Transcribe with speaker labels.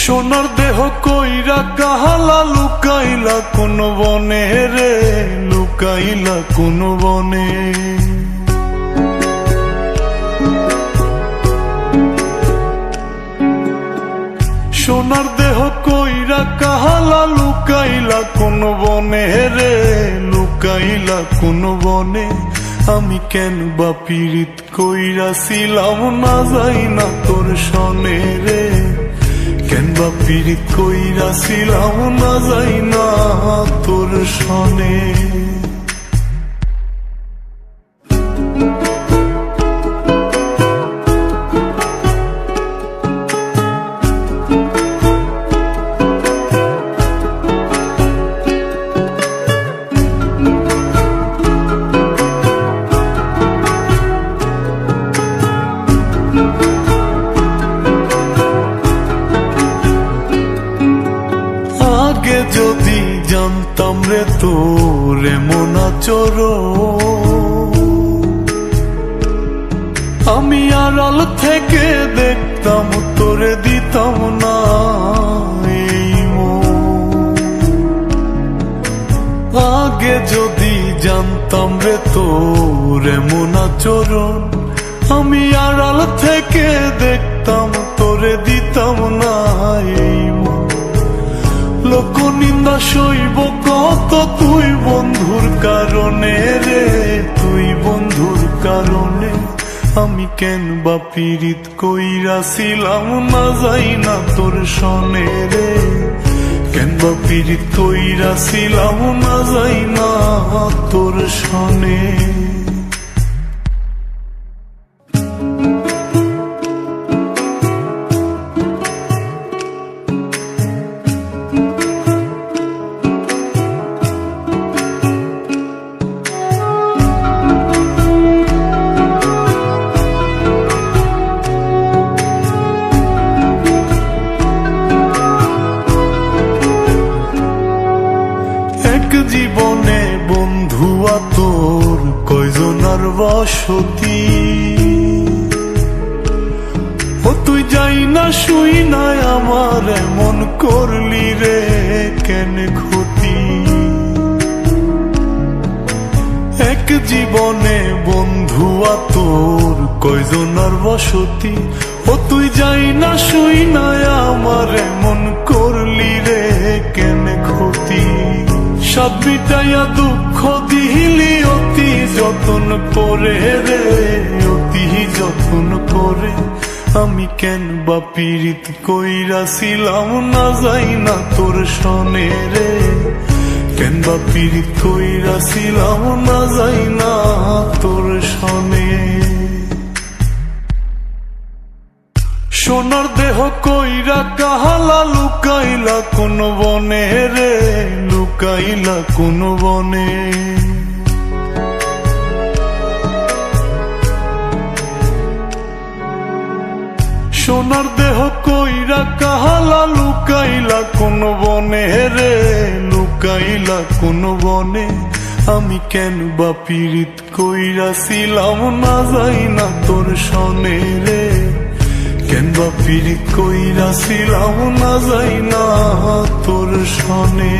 Speaker 1: সোনার দেহ কইরা কাহালা লুকাইলা কোন বনে রে, লুকাইলা কোন বনে। সোনার দেহ কইরা কাহালা লুকাইলা কোন বনে রে, লুকাইলা কোন বনে। আমি কেন বা পীড়িত কইরাছিলাম না যাই না তোর সনে রে, কেন বা পীড়িত কইরাছিলাম না যাই না তোর সনে। আগে যদি জানতাম রে তোর এমন আচরণ, আমি আড়াল থেকে দেখতাম তোরে দিতাম না এই মন। আগে যদি জানতাম রে তোর এমন আচরণ, আমি আড়াল থেকে দেখতাম তোরে দিতাম না এই মন। লোক নিন্দা সইব কত তুই বন্ধুর কারণে রে, তুই বন্ধুর কারণে। আমি কেন বা পীড়িত কইরাছিলাম না যাই না তোর সনে রে, কেন বা পীড়িত কইরাছিলাম না যাই না তোর সনে। জীবনে বন্ধু তোর কয়জনার বসতি, ও তুই যাই না শুই নাই আমার এমন করলি রে কেন ক্ষতি। এক জীবনে বন্ধু তোর কয়জনার বসতি, ও তুই যাই না শুই নাই আমার এমন করলি রে কেন ক্ষতি। সব মিটাইয়া দুঃখ দিলি অতি যতন করে রে, অতি যতন করে। আমি কেন বা পীড়িত কইরাছিলাম না যাই না তোর সনে রে, কেন বা পীড়িত কইরাছিলাম না যাই না তোর সনে। সোনার দেহ কইরা কাহালা লুকাইলা কোন বনে রে, লুকাইলা কোন বনে। সোনার দেহ কইরা কাহালা লুকাইলা কোন বনে রে, লুকাইলা কোন বনে। আমি কেন বা পীড়িত কইরাছিলাম না যাই না তোর সনে রে, কেন বা পীড়িত কইরাছিলাম না যাই না তোর সনে।